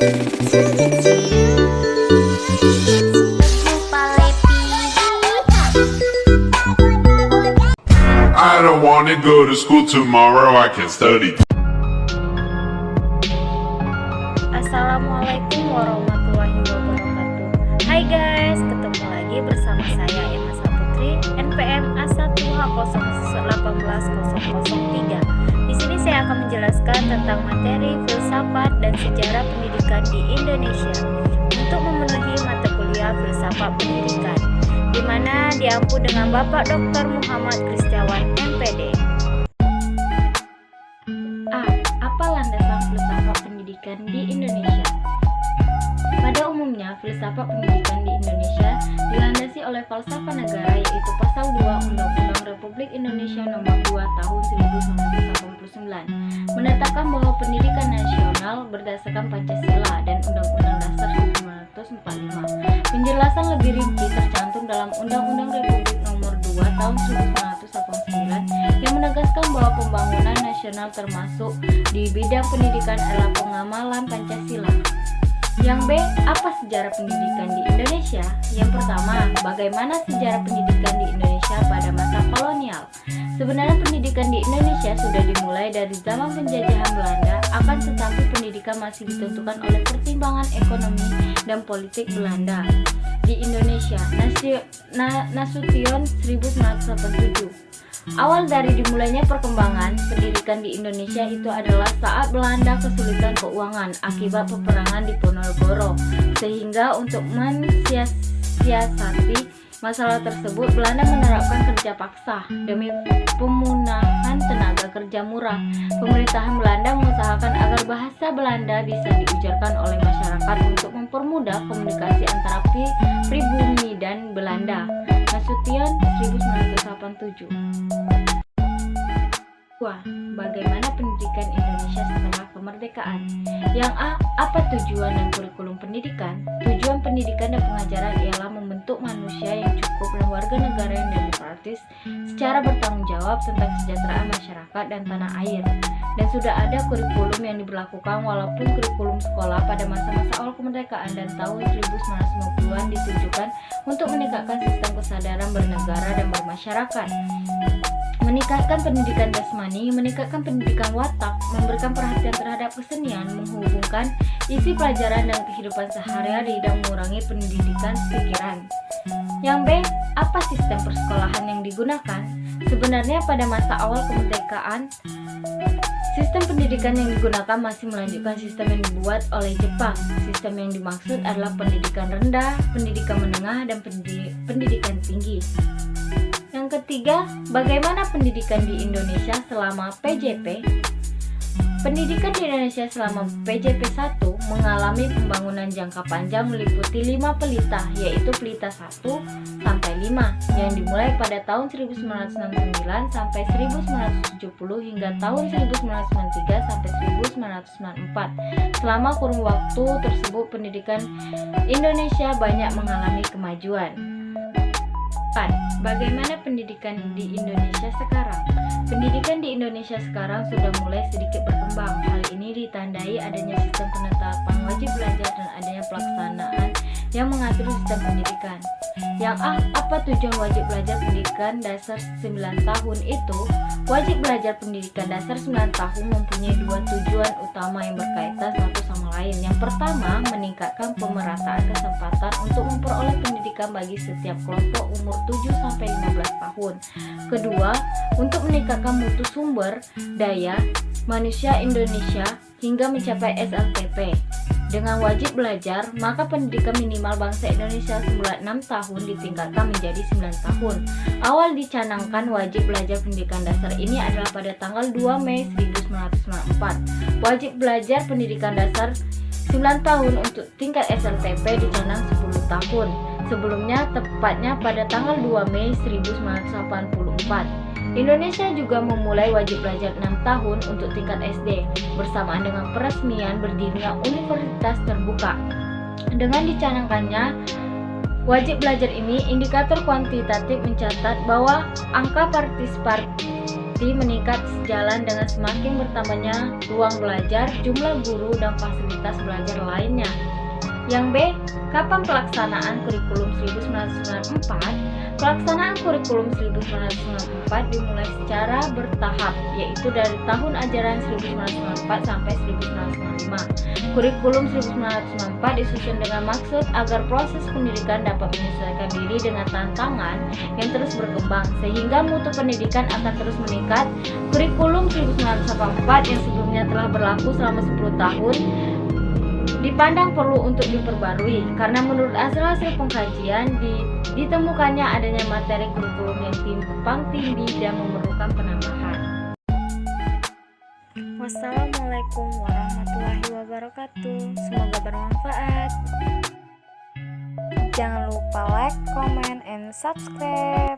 I don't wanna go to school tomorrow, I can study. Assalamualaikum warahmatullahi wabarakatuh. Hai guys, ketemu lagi bersama saya Emma Saputri, NPM A1H0180003. Di sini saya akan menjelaskan tentang materi filsafat dan sejarah pendidikan di Indonesia untuk memenuhi mata kuliah filsafat pendidikan, di mana diampu dengan Bapak Dr. Muhammad Kristiawan, MPD. Apa landasan filsafat pendidikan di Indonesia? Pada umumnya, filsafat pendidikan di Indonesia dilandasi oleh falsafah negara, yaitu Pasal 2 Undang-Undang Republik Indonesia Nomor 2 Tahun 1989, menetapkan bahwa pendidikan nasional berdasarkan Pancasila dan Undang-Undang Dasar 1945. Penjelasan lebih rinci tercantum dalam Undang-Undang Republik Nomor 2 Tahun 1989 yang menegaskan bahwa pembangunan nasional termasuk di bidang pendidikan adalah pengamalan Pancasila. Yang B, apa sejarah pendidikan di Indonesia? Yang pertama, bagaimana sejarah pendidikan di Indonesia pada masa kolonial? Sebenarnya pendidikan di Indonesia sudah dimulai dari zaman penjajahan Belanda, akan tetapi pendidikan masih ditentukan oleh pertimbangan ekonomi dan politik Belanda. Di Indonesia, Nasution 1987. Awal dari dimulainya perkembangan pendidikan di Indonesia itu adalah saat Belanda kesulitan keuangan akibat peperangan di Ponorogo, sehingga untuk mensiasati masalah tersebut Belanda menerapkan kerja paksa demi pemunahan tenaga kerja murah. Pemerintahan Belanda mengusahakan agar bahasa Belanda bisa diujarkan oleh masyarakat untuk mempermudah komunikasi antara pribumi dan Belanda. Nasution 1987. Bagaimana pendidikan Indonesia setelah kemerdekaan? Yang A, apa tujuan dan kurikulum pendidikan? Tujuan pendidikan dan pengajaran ialah membentuk manusia yang cukup dan warga negara yang demokratis secara bertanggung jawab tentang kesejahteraan masyarakat dan tanah air. Dan sudah ada kurikulum yang diberlakukan, walaupun kurikulum sekolah pada masa-masa awal kemerdekaan dan tahun 1950-an ditujukan untuk meningkatkan sistem kesadaran bernegara dan bermasyarakat, meningkatkan pendidikan jasmani, meningkatkan pendidikan watak, memberikan perhatian terhadap kesenian, menghubungkan isi pelajaran dan kehidupan sehari-hari, dan mengurangi pendidikan pikiran. Yang B, apa sistem persekolahan yang digunakan? Sebenarnya pada masa awal kemerdekaan, sistem pendidikan yang digunakan masih melanjutkan sistem yang dibuat oleh Jepang. Sistem yang dimaksud adalah pendidikan rendah, pendidikan menengah, dan pendidikan tinggi. Yang ketiga, bagaimana pendidikan di Indonesia selama PJP? Pendidikan di Indonesia selama PJP 1 mengalami pembangunan jangka panjang meliputi 5 pelita, yaitu pelita 1 sampai 5 yang dimulai pada tahun 1969 sampai 1970 hingga tahun 1993 sampai 1994. Selama kurun waktu tersebut pendidikan Indonesia banyak mengalami kemajuan. Bagaimana pendidikan di Indonesia sekarang? Pendidikan di Indonesia sekarang sudah mulai sedikit berkembang. Hal ini ditandai adanya sistem penetapan wajib belajar dan adanya pelaksanaan yang mengatur sistem pendidikan. Yang A, apa tujuan wajib belajar pendidikan dasar 9 tahun itu? Wajib belajar pendidikan dasar 9 tahun mempunyai 2 tujuan utama yang berkaitan satu sama lain. Yang pertama, meningkatkan pemerataan kesempatan untuk memperoleh pendidikan bagi setiap kelompok umur 7-15 tahun. Kedua, untuk meningkatkan mutu sumber daya manusia Indonesia hingga mencapai SLTP. Dengan wajib belajar, maka pendidikan minimal bangsa Indonesia semula 6 tahun ditingkatkan menjadi 9 tahun. Awal dicanangkan wajib belajar pendidikan dasar ini adalah pada tanggal 2 Mei 1994. Wajib belajar pendidikan dasar 9 tahun untuk tingkat SLTP dicanang 10 tahun. Sebelumnya, tepatnya pada tanggal 2 Mei 1984. Indonesia juga memulai wajib belajar 6 tahun untuk tingkat SD bersamaan dengan peresmian berdirinya Universitas Terbuka. Dengan dicanangkannya wajib belajar ini, indikator kuantitatif mencatat bahwa angka partisipatif pasti meningkat sejalan dengan semakin bertambahnya ruang belajar, jumlah guru, dan fasilitas belajar lainnya. Yang B. Kapan pelaksanaan kurikulum 1994? Pelaksanaan kurikulum 1994 dimulai secara bertahap, yaitu dari tahun ajaran 1994 sampai 1995. Kurikulum 1994 disusun dengan maksud agar proses pendidikan dapat menyesuaikan diri dengan tantangan yang terus berkembang, sehingga mutu pendidikan akan terus meningkat. Kurikulum 1984 yang sebelumnya telah berlaku selama 10 tahun dipandang perlu untuk diperbarui karena menurut hasil-hasil pengkajian ditemukannya adanya materi kurikulum yang timpang tindih dan memerlukan penambahan. Wassalamualaikum warahmatullahi wabarakatuh. Semoga bermanfaat. Jangan lupa like, comment, and subscribe.